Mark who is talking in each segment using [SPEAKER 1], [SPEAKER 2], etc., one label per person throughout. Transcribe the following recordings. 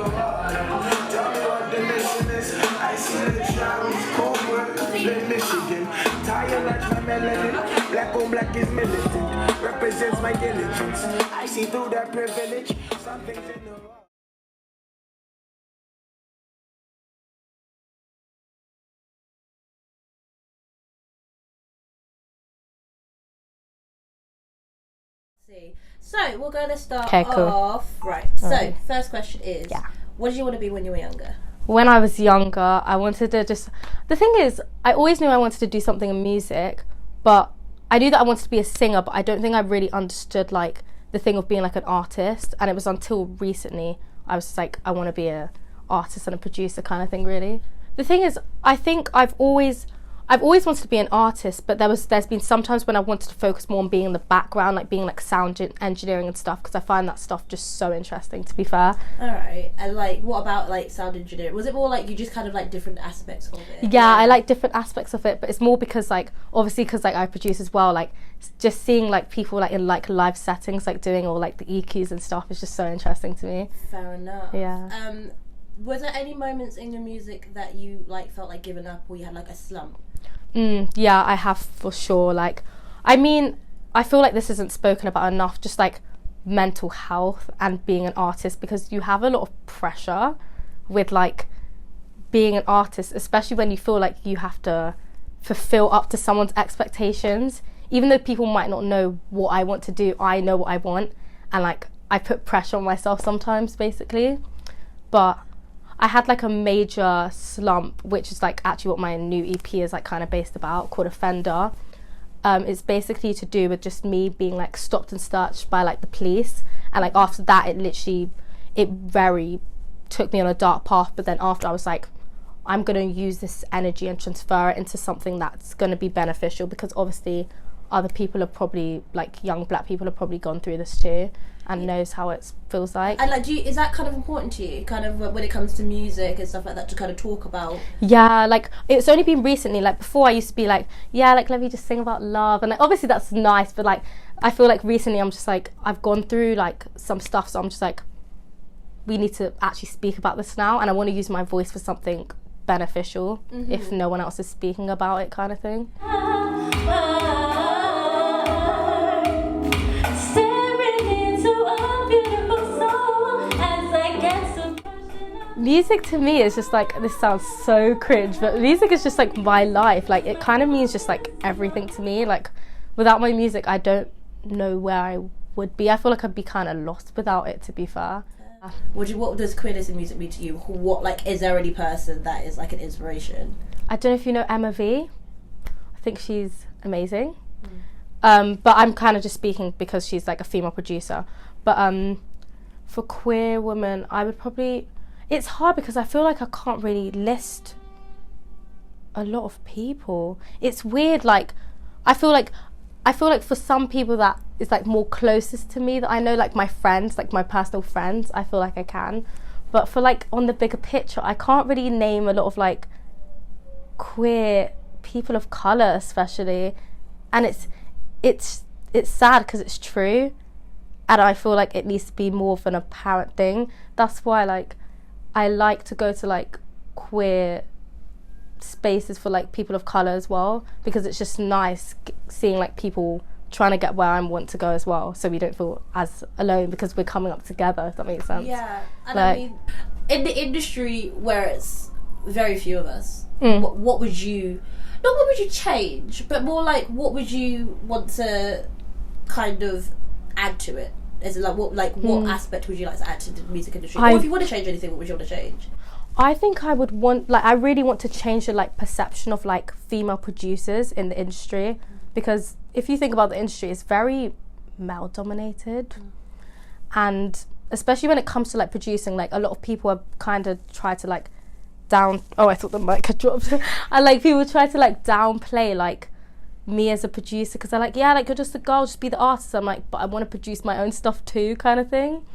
[SPEAKER 1] Tell me what the mission is. I see the shadows, cold words in Michigan. Tired like my melody. Black on black is militant. Represents my diligence. I see through that privilege. Something's in the wrong.
[SPEAKER 2] So we're going to start
[SPEAKER 3] cool.
[SPEAKER 2] off. Right. So first question is, what did you want to be when you were younger?
[SPEAKER 3] When I was younger, I wanted to just... The thing is, I always knew I wanted to do something in music, but I knew that I wanted to be a singer, but I don't think I really understood, like, the thing of being, like, an artist. And it was until recently I was just like, I want to be a artist and a producer kind of thing, really. The thing is, I think I've always wanted to be an artist, but there's been some times when I wanted to focus more on being in the background, like being like sound engineering and stuff, because I find that stuff just so interesting, to be fair.
[SPEAKER 2] Alright, and like what about like sound engineering? Was it more like you just kind of like different aspects of it?
[SPEAKER 3] Yeah, I like different aspects of it, but it's more because like, obviously because like I produce as well, like just seeing like people like in like live settings like doing all like the EQs and stuff is just so interesting to me.
[SPEAKER 2] Fair enough.
[SPEAKER 3] Yeah.
[SPEAKER 2] Was there any moments in your music that you like felt like giving up, or you had like a slump?
[SPEAKER 3] Yeah, I have for sure. Like, I mean, I feel like this isn't spoken about enough, just like mental health and being an artist, because you have a lot of pressure with like being an artist, especially when you feel like you have to fulfill up to someone's expectations. Even though people might not know what I want to do, I know what I want, and like I put pressure on myself sometimes, basically. But I had like a major slump, which is like actually what my new EP is like kind of based about, called Offender. It's basically to do with just me being like stopped and searched by like the police, and like after that it very took me on a dark path. But then after I was like, I'm gonna use this energy and transfer it into something that's gonna be beneficial, because obviously other people have probably, like young black people have probably gone through this too and knows how it feels like.
[SPEAKER 2] And like, is that kind of important to you, kind of when it comes to music and stuff like that, to kind of talk about?
[SPEAKER 3] Yeah, like it's only been recently. Like before I used to be like, yeah, like let me just sing about love, and like, obviously that's nice, but like I feel like recently I'm just like, I've gone through like some stuff, so I'm just like, we need to actually speak about this now, and I want to use my voice for something beneficial, if no one else is speaking about it, kind of thing. Music to me is just like, this sounds so cringe, but music is just like my life. Like it kind of means just like everything to me. Like without my music, I don't know where I would be. I feel like I'd be kind of lost without it, to be fair.
[SPEAKER 2] What does queerness in music mean to you? What, like, is there any person that is like an inspiration?
[SPEAKER 3] I don't know if you know Emma V. I think she's amazing. But I'm kind of just speaking because she's like a female producer. But for queer women, I would probably... It's hard because I feel like I can't really list a lot of people. It's weird, like I feel like for some people that is like more closest to me, that I know, like my friends, like my personal friends, I feel like I can. But for like on the bigger picture, I can't really name a lot of like queer people of colour especially. And it's sad because it's true, and I feel like it needs to be more of an apparent thing. That's why like I like to go to like queer spaces for like people of colour as well, because it's just nice seeing like people trying to get where I want to go as well, so we don't feel as alone because we're coming up together, if that makes sense.
[SPEAKER 2] Yeah, and
[SPEAKER 3] like,
[SPEAKER 2] I mean, in the industry where it's very few of us, what would you, not what would you change, but more like what would you want to kind of add to it? Is it like what aspect would you like to add to the music industry? Or if you want to change anything, what would you want to change?
[SPEAKER 3] I think I would want, like, I really want to change the like perception of like female producers in the industry, because if you think about the industry, it's very male dominated, and especially when it comes to like producing, like a lot of people have kind of tried to like I thought the mic had dropped. And like people try to like downplay like me as a producer, because they're like, yeah, like you're just a girl, just be the artist. I'm like, but I want to produce my own stuff too, kind of thing.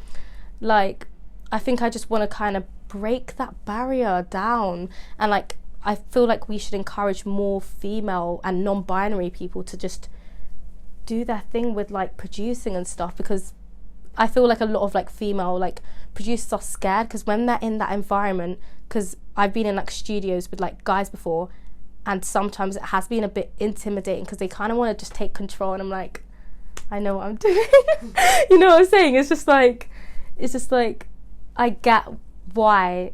[SPEAKER 3] Like I think I just want to kind of break that barrier down, and like I feel like we should encourage more female and non-binary people to just do their thing with like producing and stuff, because I feel like a lot of like female like producers are scared because when they're in that environment, because I've been in like studios with like guys before, and sometimes it has been a bit intimidating because they kind of want to just take control, and I'm like, I know what I'm doing. You know what I'm saying? It's just like I get why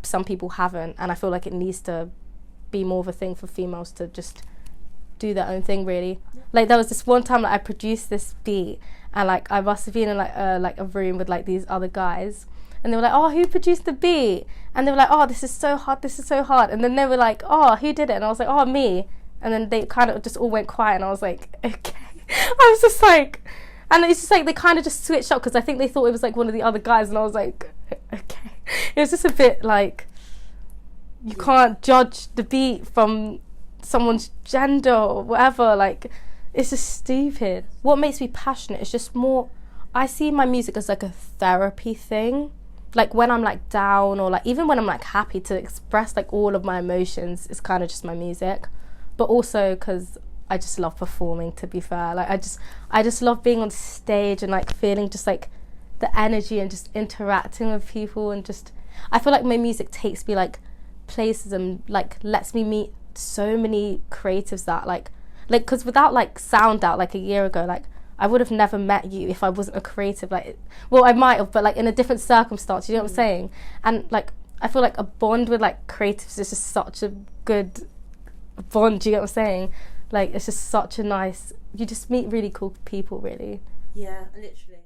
[SPEAKER 3] some people haven't, and I feel like it needs to be more of a thing for females to just do their own thing, really. Like there was this one time I produced this beat, and like I must have been in like a room with like these other guys, and they were like, oh, who produced the beat? And they were like, oh, this is so hard, and then they were like, oh, who did it? And I was like, oh, me. And then they kind of just all went quiet, and I was like, okay. I was just like, and it's just like they kind of just switched up because I think they thought it was like one of the other guys, and I was like, okay. It was just a bit like, you can't judge the beat from someone's gender or whatever. Like, it's just stupid. What makes me passionate is just more, I see my music as like a therapy thing. Like when I'm like down, or like even when I'm like happy, to express like all of my emotions is kind of just my music. But also because I just love performing, to be fair. Like I just love being on stage and like feeling just like the energy and just interacting with people, and just I feel like my music takes me like places and like lets me meet so many creatives that like because without like Sound Out like a year ago, like I would have never met you if I wasn't a creative. Like, well, I might have, but like in a different circumstance, you know what I'm saying? And like I feel like a bond with like creatives is just such a good bond, you get what I'm saying? Like it's just such a nice, you just meet really cool people, really.
[SPEAKER 2] Yeah, literally.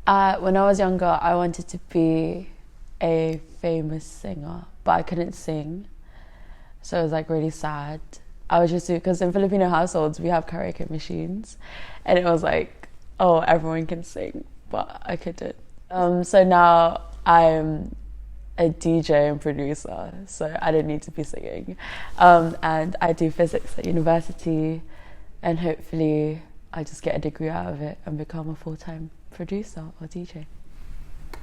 [SPEAKER 4] When I was younger, I wanted to be a famous singer, but I couldn't sing, so it was like really sad. I was just, because in Filipino households we have karaoke machines, and it was like, oh, everyone can sing, but I couldn't. So now I'm a DJ and producer, so I don't need to be singing, and I do physics at university, and hopefully I just get a degree out of it and become a full-time producer or DJ.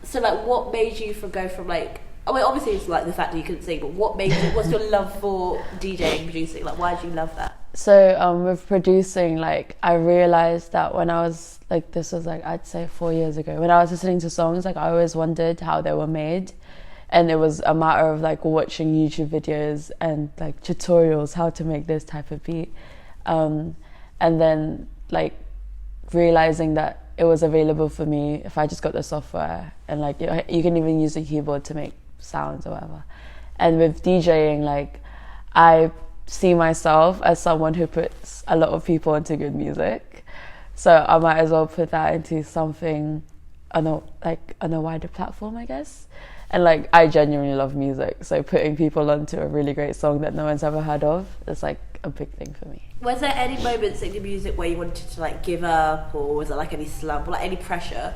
[SPEAKER 2] So like what made you go from like, I mean obviously it's like the fact that you couldn't sing, but what's your love for DJing and producing? Like why do you love that?
[SPEAKER 4] So with producing, like I realized that when I was like, this was like I'd say 4 years ago, when I was listening to songs, like I always wondered how they were made, and it was a matter of like watching YouTube videos and like tutorials how to make this type of beat, and then like realizing that it was available for me if I just got the software, and like you can even use a keyboard to make sounds or whatever. And with DJing, like I see myself as someone who puts a lot of people into good music, so I might as well put that into something on a wider platform, I guess. And like I genuinely love music, so putting people onto a really great song that no one's ever heard of is like a big thing for me.
[SPEAKER 2] Was there any moments in your music where you wanted to like give up, or was there like any slump or like any pressure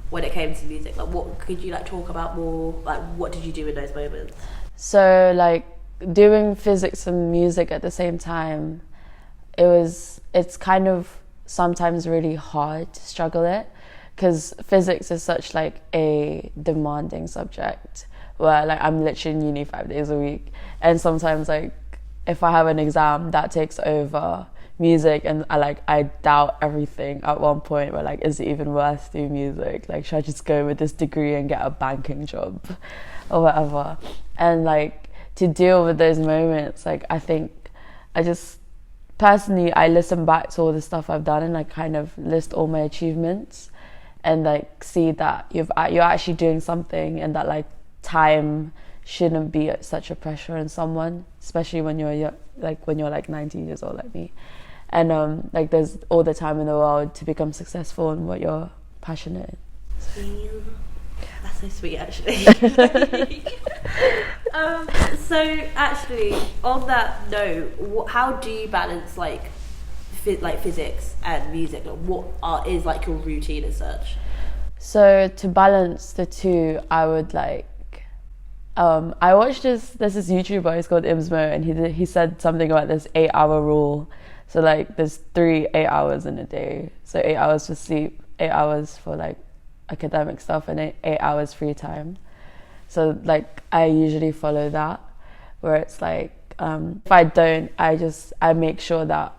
[SPEAKER 2] when it came to music? Like what could you like talk about more? Like what did you do in those moments?
[SPEAKER 4] So like doing physics and music at the same time, it's kind of sometimes really hard to struggle it, because physics is such like a demanding subject where like I'm literally in uni 5 days a week, and sometimes like if I have an exam that takes over music, and I doubt everything at one point, where like, is it even worth doing music? Like, should I just go with this degree and get a banking job or whatever? And like to deal with those moments, like I think I just personally I listen back to all the stuff I've done and like kind of list all my achievements, and like see that you're actually doing something, and that like time shouldn't be such a pressure on someone, especially when you're like 19 years old like me. And like there's all the time in the world to become successful in what you're passionate in.
[SPEAKER 2] That's so sweet, actually. So actually, on that note, how do you balance like physics and music? Like, what is like your routine as such?
[SPEAKER 4] So to balance the two, I would like I watched there's this YouTuber, he's called Imsmo, and he said something about this 8-hour rule. So like there's 3 8 hours in a day, so 8 hours for sleep, 8 hours for like academic stuff, and 8 hours free time. So like I usually follow that, where it's like If I don't, I make sure that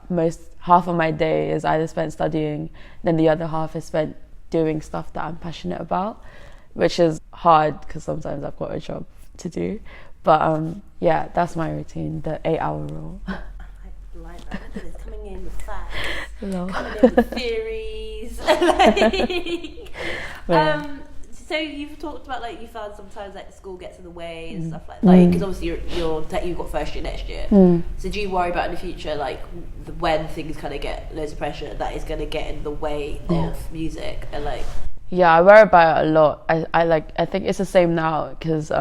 [SPEAKER 4] half of my day is either spent studying, then the other half is spent doing stuff that I'm passionate about, which is hard because sometimes I've got a job to do. But yeah, that's my routine, the 8-hour rule.
[SPEAKER 2] I like that. Look at this, coming in with facts,
[SPEAKER 4] Hello.
[SPEAKER 2] coming in with theories. So you've talked about like you found sometimes like school gets in the way and stuff like that. Because obviously you've got first year next year. So do you worry about in the future like when things kind of get loads of pressure that is going to get in the way of music and like?
[SPEAKER 4] Yeah, I worry about it a lot. I think it's the same now because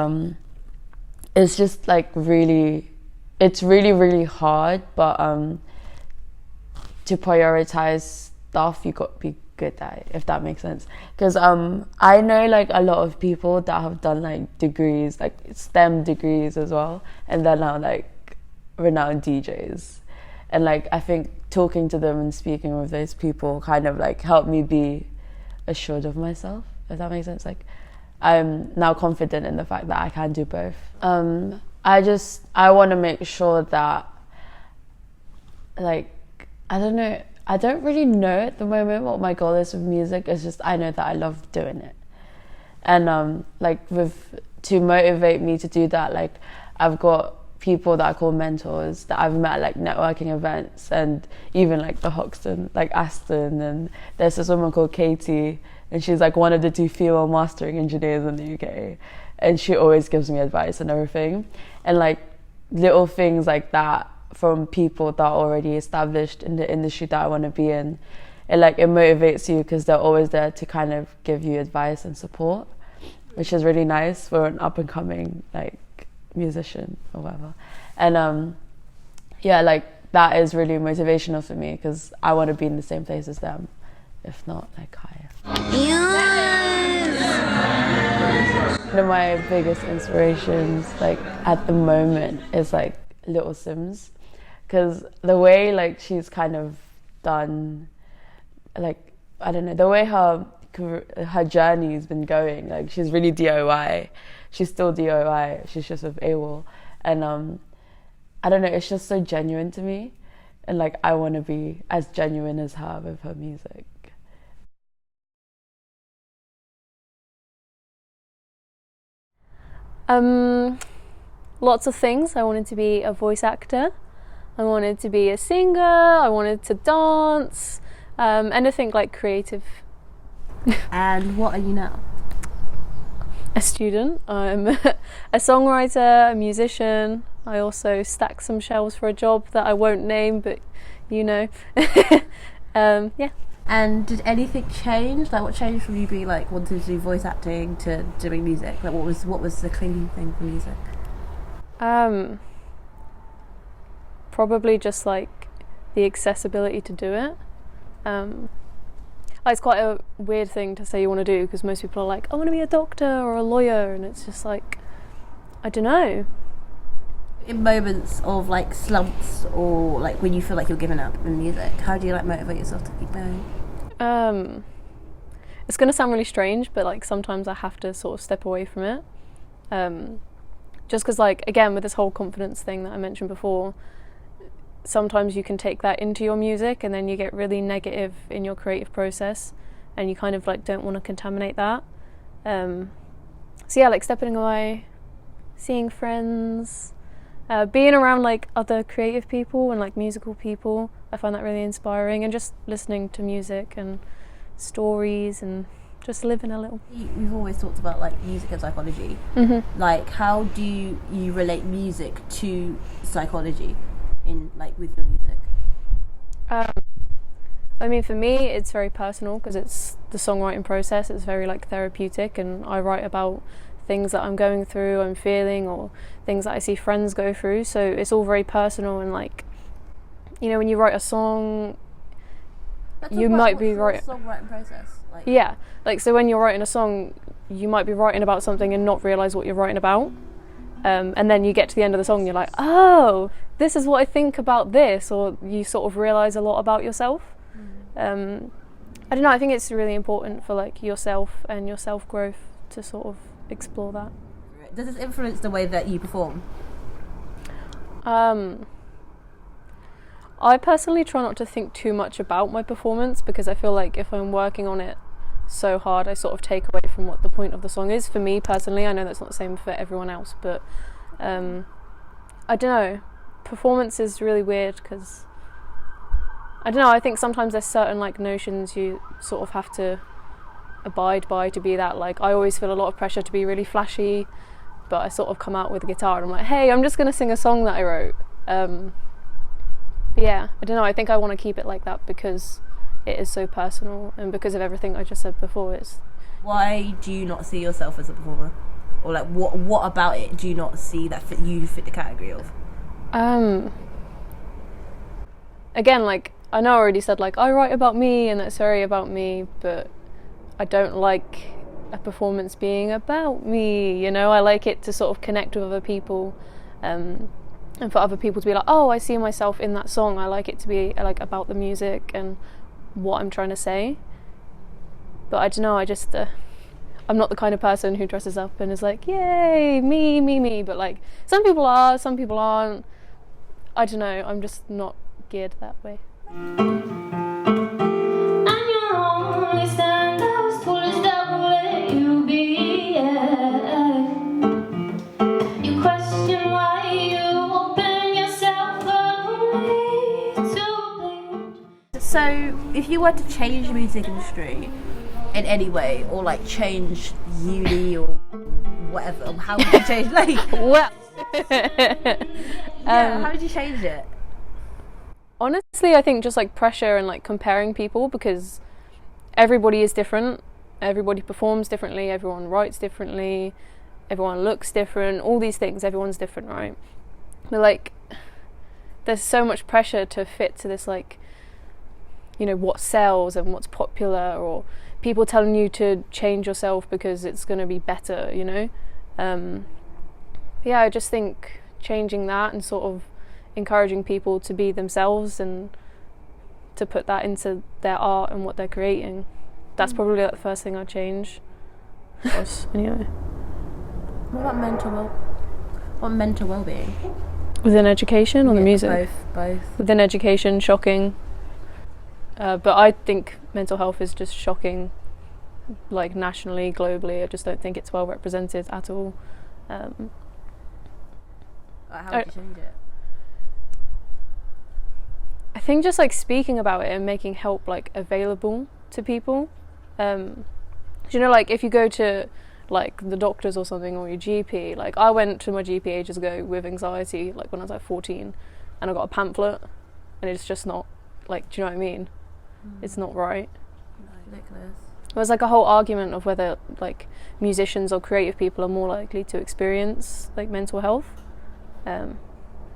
[SPEAKER 4] it's just like it's really hard. But to prioritize stuff, you got to be good at it, if that makes sense. Because I know like a lot of people that have done like degrees, like STEM degrees as well, and they're now like renowned DJs. And like I think talking to them and speaking with those people kind of like helped me be assured of myself, if that makes sense. Like I'm now confident in the fact that I can do both. I want to make sure that like I don't really know at the moment what my goal is with music. It's just I know that I love doing it, and to motivate me to do that, like I've got people that I call mentors that I've met at like networking events and even like the Hoxton, like Aston, and there's this woman called Katie, and she's like one of the 2 female mastering engineers in the UK, and she always gives me advice and everything, and like little things like that from people that are already established in the industry that I want to be in. It motivates you because they're always there to kind of give you advice and support, which is really nice for an up and coming like musician or whatever. And yeah, like that is really motivational for me because I want to be in the same place as them, if not like higher. One of my biggest inspirations like at the moment is like Little Sims, because the way like she's kind of done, like I don't know, the way her journey's been going, like she's really DIY. She's still DIY. She's just with AWOL, and I don't know. It's just so genuine to me, and like I want to be as genuine as her with her music.
[SPEAKER 5] Lots of things. I wanted to be a voice actor. I wanted to be a singer. I wanted to dance. Anything like creative.
[SPEAKER 2] And what are you now?
[SPEAKER 5] A student. I'm a songwriter, a musician. I also stack some shelves for a job that I won't name, but you know. Yeah.
[SPEAKER 2] And did anything change? Like, what changed from you being like wanting to do voice acting to doing music? Like, what was the clinging thing for music?
[SPEAKER 5] Probably just like the accessibility to do it. It's quite a weird thing to say you want to do because most people are like, I want to be a doctor or a lawyer, and it's just like, I don't know.
[SPEAKER 2] In moments of like slumps or like when you feel like you're giving up in music, how do you like motivate yourself to keep going?
[SPEAKER 5] It's going to sound really strange, but like sometimes I have to sort of step away from it. Just because like, again, with this whole confidence thing that I mentioned before, sometimes you can take that into your music and then you get really negative in your creative process and you kind of like don't want to contaminate that. So yeah, like stepping away, seeing friends, being around like other creative people and like musical people, I find that really inspiring, and just listening to music and stories and just living a little.
[SPEAKER 2] We've always talked about like music and psychology.
[SPEAKER 5] Mm-hmm.
[SPEAKER 2] Like, how do you relate music to psychology in like with your music?
[SPEAKER 5] I mean, for me, it's very personal because it's the songwriting process. It's very like therapeutic, and I write about things that I'm going through, I'm feeling, or things that I see friends go through. So it's all very personal, and like, you know, when you write a song, you might be writing
[SPEAKER 2] songwriting process. Like,
[SPEAKER 5] yeah, like so when you're writing a song, you might be writing about something and not realise what you're writing about. And then you get to the end of the song and you're like, oh, this is what I think about this, or you sort of realise a lot about yourself. I don't know, I think it's really important for like yourself and your self-growth to sort of explore that.
[SPEAKER 2] Does this influence the way that you perform?
[SPEAKER 5] I personally try not to think too much about my performance, because I feel like if I'm working on it so hard, I sort of take away from what the point of the song is. For me personally, I know that's not the same for everyone else, but I don't know. Performance is really weird because I don't know. I think sometimes there's certain like notions you sort of have to abide by to be that. Like I always feel a lot of pressure to be really flashy, but I sort of come out with a guitar and I'm like, hey, I'm just gonna sing a song that I wrote. Yeah, I don't know, I think I want to keep it like that because it is so personal and because of everything I just said before.
[SPEAKER 2] Why do you not see yourself as a performer? Or like what about it do you not see that you fit the category of?
[SPEAKER 5] Again, like I know I already said like I write about me and that's very about me, but I don't like a performance being about me, you know. I like it to sort of connect with other people, and for other people to be like, oh, I see myself in that song. I like it to be like about the music and what I'm trying to say. But I don't know, I just I'm not the kind of person who dresses up and is like, yay, me. But like some people are, some people aren't. I don't know, I'm just not geared that way.
[SPEAKER 2] So, if you were to change the music industry in any way, or like change uni or whatever, how would you change? Like,
[SPEAKER 5] Well,
[SPEAKER 2] how would you change it?
[SPEAKER 5] honestly, I think just like pressure and like comparing people, because everybody is different. Everybody performs differently. Everyone writes differently. Everyone looks different. All these things, everyone's different, right? But like, there's so much pressure to fit to this like, you know, what sells and what's popular, or people telling you to change yourself because it's going to be better, you know. Yeah, I just think changing that and sort of encouraging people to be themselves and to put that into their art and what they're creating. That's probably like the first thing I'd change. Anyway.
[SPEAKER 2] What about mental well-being?
[SPEAKER 5] Within education or the music?
[SPEAKER 2] Both.
[SPEAKER 5] Within education, shocking. But I think mental health is just shocking, like nationally, globally. I just don't think it's well represented at all.
[SPEAKER 2] How would you change it?
[SPEAKER 5] I think just like speaking about it and making help like available to people. You know, like if you go to like the doctors or something, or your GP, like I went to my GP ages ago with anxiety, like when I was like 14, and I got a pamphlet, and it's just not like, do you know what I mean? It's not right.
[SPEAKER 2] Ridiculous.
[SPEAKER 5] There was like a whole argument of whether like musicians or creative people are more likely to experience like mental health,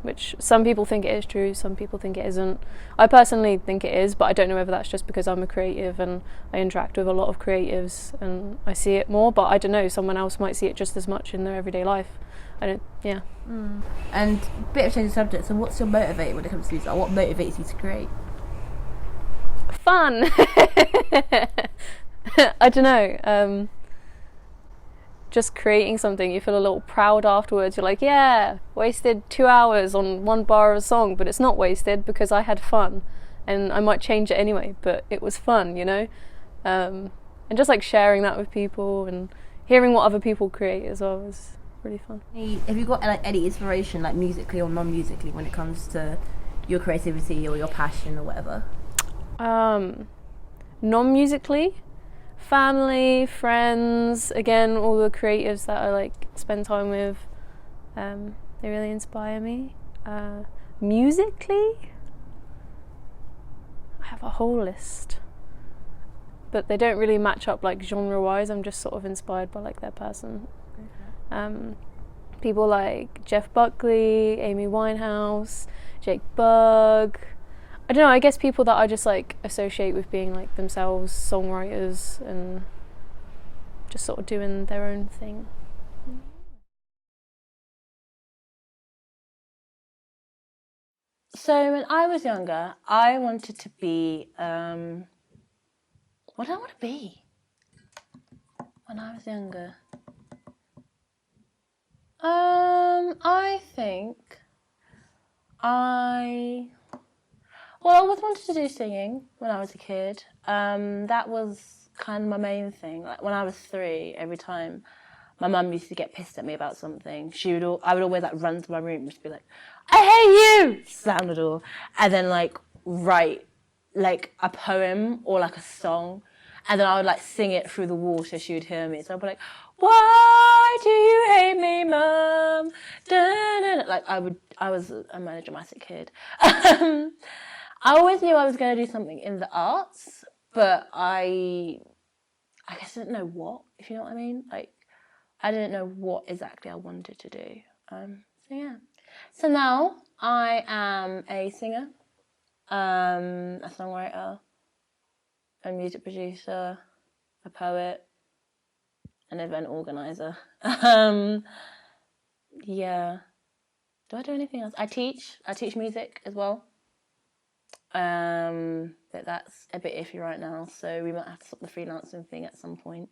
[SPEAKER 5] which some people think it is true, some people think it isn't. I personally think it is, but I don't know whether that's just because I'm a creative and I interact with a lot of creatives and I see it more, but I don't know, someone else might see it just as much in their everyday life. And
[SPEAKER 2] a bit of change of subject, so what's your motivator when it comes to music? What motivates you to create?
[SPEAKER 5] fun. I don't know, just creating something, you feel a little proud afterwards. You're like, yeah, wasted 2 hours on one bar of a song, but it's not wasted because I had fun, and I might change it anyway, but it was fun, you know. And just like sharing that with people and hearing what other people create as well was really fun.
[SPEAKER 2] Have you got like any inspiration, like musically or non-musically, when it comes to your creativity or your passion or whatever?
[SPEAKER 5] Non-musically, family, friends, again, all the creatives that I like spend time with, they really inspire me. Musically, I have a whole list, but they don't really match up like genre-wise. I'm just sort of inspired by like their person. Okay. People like Jeff Buckley, Amy Winehouse, Jake Bugg. I don't know, I guess people that I just like associate with being like themselves, songwriters, and just sort of doing their own thing.
[SPEAKER 6] So when I was younger, I wanted to be, what did I want to be when I was younger? I think I always wanted to do singing when I was a kid. That was kind of my main thing. Like when I was 3, every time my mum used to get pissed at me about something, I would always like run to my room and just be like, "I hate you!" Slam the door, and then like write like a poem or like a song, and then I would like sing it through the wall so she would hear me. So I'd be like, "Why do you hate me, mum?" Like I was a melodramatic kid. I always knew I was going to do something in the arts, but I guess I didn't know what, if you know what I mean. Like I didn't know what exactly I wanted to do. So yeah. So now I am a singer, a songwriter, a music producer, a poet, an event organizer. Yeah. Do I do anything else? I teach music as well. But that's a bit iffy right now, so we might have to stop the freelancing thing at some point.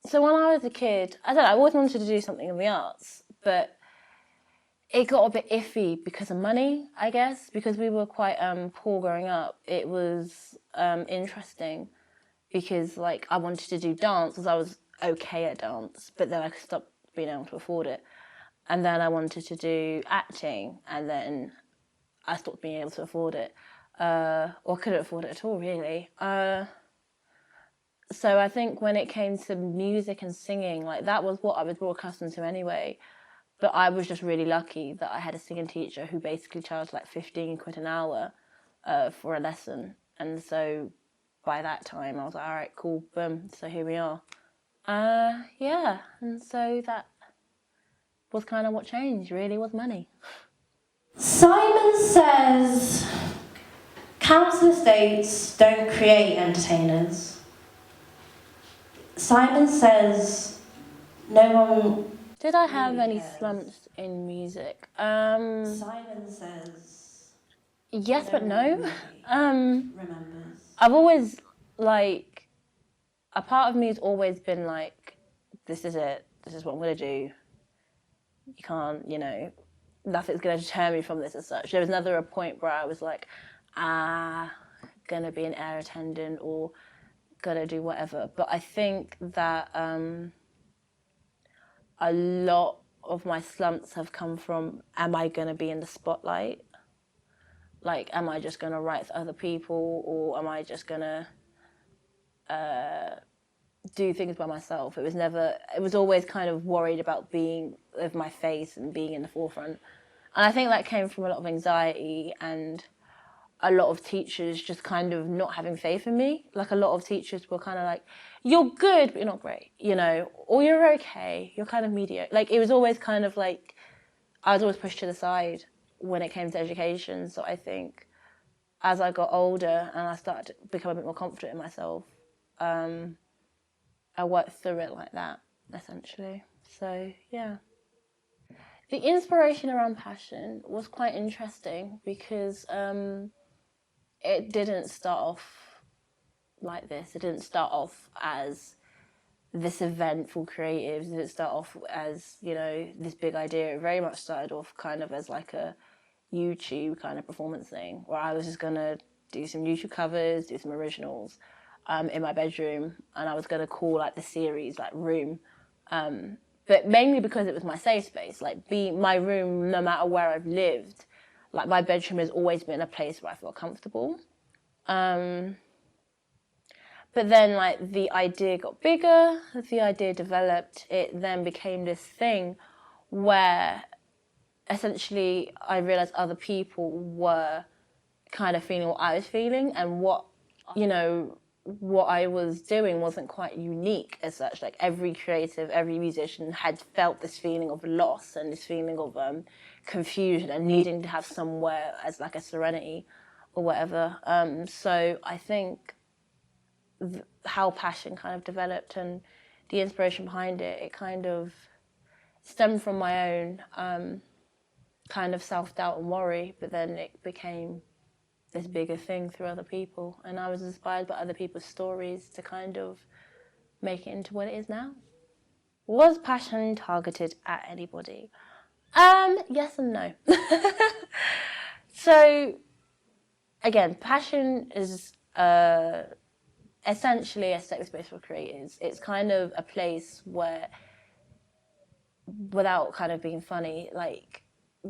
[SPEAKER 6] So when I was a kid, I don't know, I always wanted to do something in the arts, but it got a bit iffy because of money, I guess, because we were quite poor growing up. It was interesting because like I wanted to do dance because I was okay at dance, but then I stopped being able to afford it. And then I wanted to do acting, and then I stopped being able to afford it. Or couldn't afford it at all, really. So I think when it came to music and singing, like that was what I was more accustomed to anyway. But I was just really lucky that I had a singing teacher who basically charged like 15 quid an hour for a lesson. And so by that time I was like, all right, cool, boom. So here we are. Yeah, and so that was kind of what changed, really, was money.
[SPEAKER 2] Simon says council estates don't create entertainers. Simon says no one...
[SPEAKER 6] Did I have any slumps in music?
[SPEAKER 2] Simon says
[SPEAKER 6] Yes, but no.
[SPEAKER 2] remembers.
[SPEAKER 6] I've always, like, a part of me has always been like, this is it, this is what I'm going to do. You can't, nothing's going to deter me from this as such. There was never a point where I was like, going to be an air attendant or going to do whatever. But I think that a lot of my slumps have come from, am I going to be in the spotlight? Like, am I just going to write for other people, or am I just going to do things by myself? It was always kind of worried about being with my face and being in the forefront. And I think that came from a lot of anxiety and a lot of teachers just kind of not having faith in me. Like a lot of teachers were kind of like, you're good, but you're not great, or you're okay, you're kind of mediocre. Like it was always kind of like, I was always pushed to the side when it came to education. So I think as I got older and I started to become a bit more confident in myself, I worked through it like that, essentially. So, yeah. The inspiration around passion was quite interesting because it didn't start off like this. It didn't start off as this event for creatives. It didn't start off as, this big idea. It very much started off kind of as like a YouTube kind of performance thing where I was just going to do some YouTube covers, do some originals in my bedroom, and I was going to call like the series like Room. But mainly because it was my safe space, like my room, no matter where I've lived, like my bedroom has always been a place where I feel comfortable. But then like the idea got bigger, the idea developed, it then became this thing where essentially I realised other people were kind of feeling what I was feeling, and what I was doing wasn't quite unique as such. Like every creative, every musician had felt this feeling of loss and this feeling of confusion and needing to have somewhere as like a serenity or whatever. So I think how passion kind of developed and the inspiration behind it, it kind of stemmed from my own kind of self-doubt and worry, but then it became this bigger thing through other people, and I was inspired by other people's stories to kind of make it into what it is now. Was passion targeted at anybody? Yes and no. So, again, passion is essentially a safe space for creators. It's kind of a place where, without kind of being funny, like,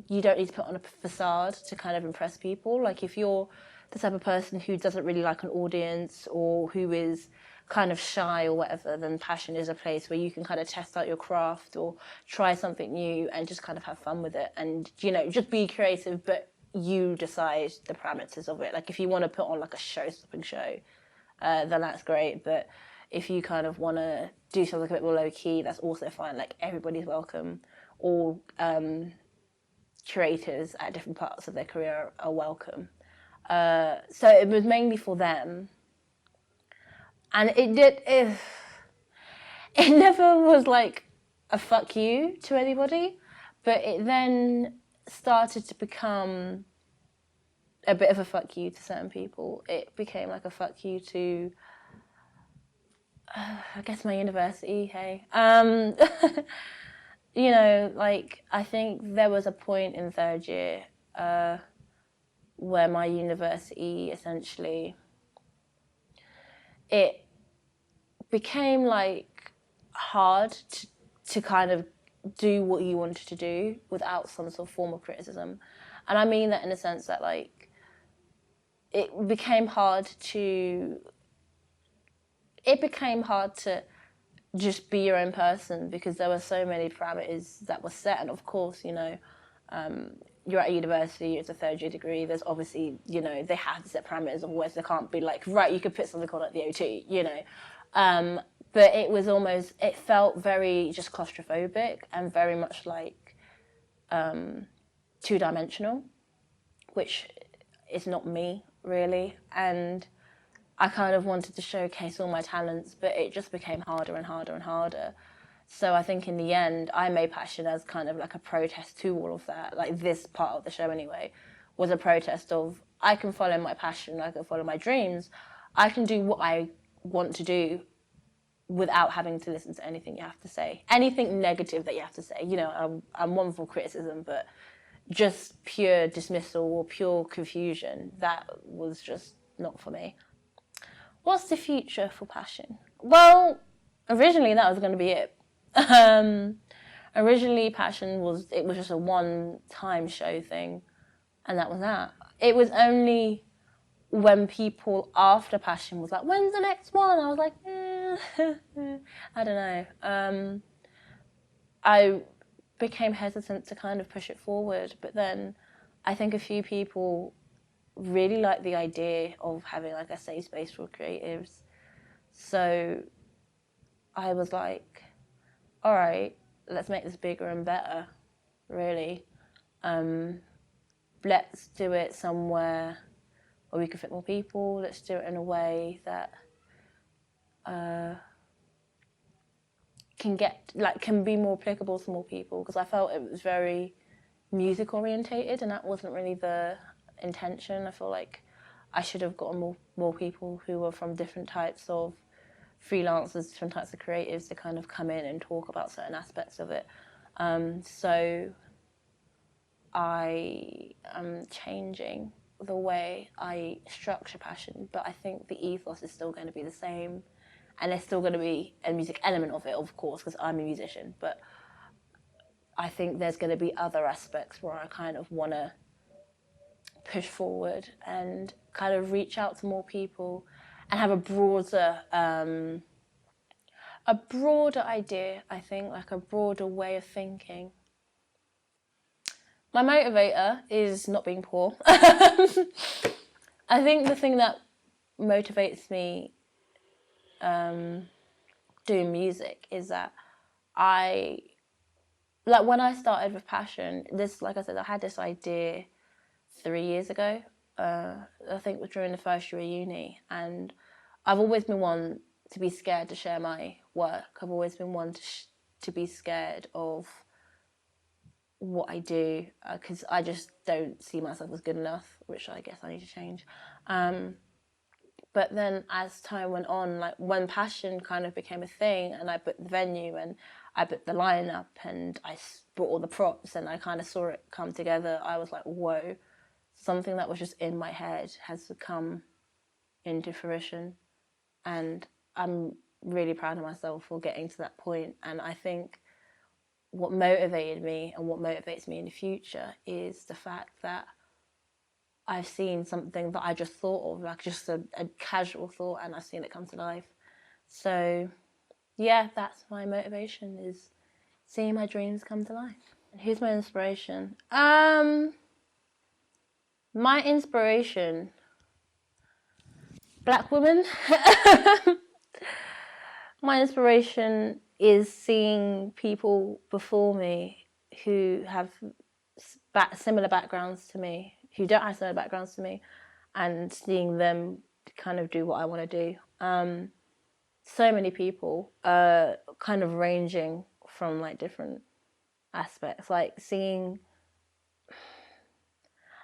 [SPEAKER 6] you don't need to put on a facade to kind of impress people. Like, if you're the type of person who doesn't really like an audience or who is kind of shy or whatever, then passion is a place where you can kind of test out your craft or try something new and just kind of have fun with it. And, you know, just be creative, but you decide the parameters of it. Like, if you want to put on like a show-stopping show, then that's great. But if you kind of want to do something a bit more low-key, that's also fine. Like, everybody's welcome. All creators at different parts of their career are welcome. So it was mainly for them. And it never was like a fuck you to anybody, but it then started to become a bit of a fuck you to certain people. It became like a fuck you to, I guess, my university, hey. You know, like, I think there was a point in third year where my university essentially, it became like hard to kind of do what you wanted to do without some sort of form of criticism. And I mean that in the sense that, like, it became hard to just be your own person because there were so many parameters that were set. And of course, you know, you're at a university, it's a third year degree, there's obviously, you know, they have to set parameters of words. They can't be like, right, you could put something on at the OT, you know. But it was almost, it felt very just claustrophobic and very much like two-dimensional, which is not me, really. And I kind of wanted to showcase all my talents, but it just became harder and harder and harder. So I think in the end, I made passion as kind of like a protest to all of that. Like, this part of the show anyway was a protest of, I can follow my passion, I can follow my dreams, I can do what I want to do without having to listen to anything you have to say. Anything negative that you have to say. You know, I'm one for criticism, but just pure dismissal or pure confusion, that was just not for me. What's the future for passion? Well, originally that was going to be it. Originally, passion was just a one-time show thing, and that was that. It was only when people after passion was like, when's the next one? I was like, I don't know. I became hesitant to kind of push it forward, but then I think a few people really like the idea of having like a safe space for creatives. So I was like, all right, let's make this bigger and better, really. Let's do it somewhere where we can fit more people. Let's do it in a way that can be more applicable to more people, because I felt it was very music orientated and that wasn't really the intention. I feel like I should have gotten more people who were from different types of freelancers, different types of creatives to kind of come in and talk about certain aspects of it. So I am changing the way I structure passion, but I think the ethos is still going to be the same, and there's still going to be a music element of it, of course, because I'm a musician, but I think there's going to be other aspects where I kind of want to push forward and kind of reach out to more people and have a broader idea, I think, like a broader way of thinking. My motivator is not being poor. I think the thing that motivates me doing music is that when I started with passion, this, like I said, I had this idea 3 years ago. I think it was during the first year of uni, and I've always been one to be scared to share my work. I've always been one to be scared of what I do, because I just don't see myself as good enough, which I guess I need to change. But then as time went on, like when passion kind of became a thing and I booked the venue and I booked the lineup and I brought all the props and I kind of saw it come together, I was like, whoa, something that was just in my head has come into fruition, and I'm really proud of myself for getting to that point. And I think what motivated me and what motivates me in the future is the fact that I've seen something that I just thought of, like just a casual thought, and I've seen it come to life. So yeah, that's my motivation, is seeing my dreams come to life. And who's my inspiration? My inspiration, Black women. My inspiration is seeing people before me who have similar backgrounds to me, who don't have similar backgrounds to me, and seeing them kind of do what I want to do. So many people, kind of ranging from like different aspects, like seeing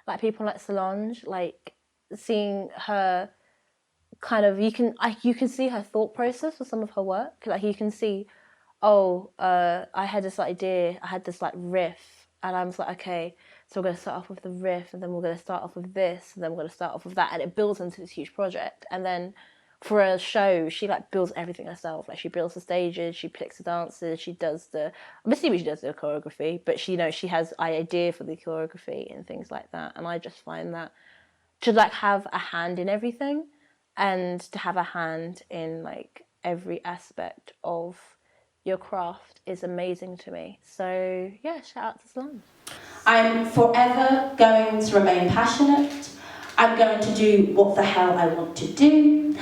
[SPEAKER 6] like people like Solange, like seeing her kind of, you can see her thought process with some of her work. Like you can see, I had this idea, I had this like riff, and I was like, okay, so we're going to start off with the riff, and then we're going to start off with this, and then we're going to start off with that, and it builds into this huge project. And then for a show, she like builds everything herself. Like she builds the stages, she picks the dancers, she does the, I'm assuming she does the choreography, but she, she has an idea for the choreography and things like that. And I just find that to like have a hand in everything, and to have a hand in like every aspect of your craft is amazing to me. So yeah, shout out to Solange.
[SPEAKER 7] I'm forever going to remain passionate. I'm going to do what the hell I want to do.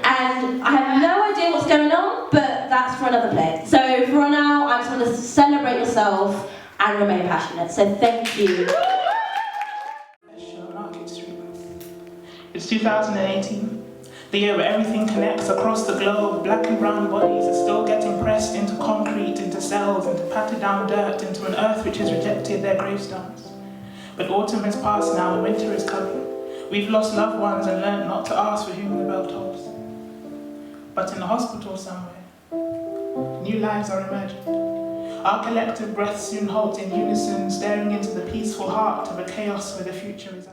[SPEAKER 7] And I have no idea what's going on, but that's for another play. So for now, I just want to celebrate yourself and remain passionate. So thank you.
[SPEAKER 8] It's 2018. The year where everything connects across the globe. Black and brown bodies are still getting pressed into concrete, into cells, into patted down dirt, into an earth which has rejected their gravestones. But autumn has passed now and winter is coming. We've lost loved ones and learned not to ask for whom the bell tolls. But in a hospital somewhere, new lives are emerging. Our collective breaths soon halt in unison, staring into the peaceful heart of a chaos where the future is.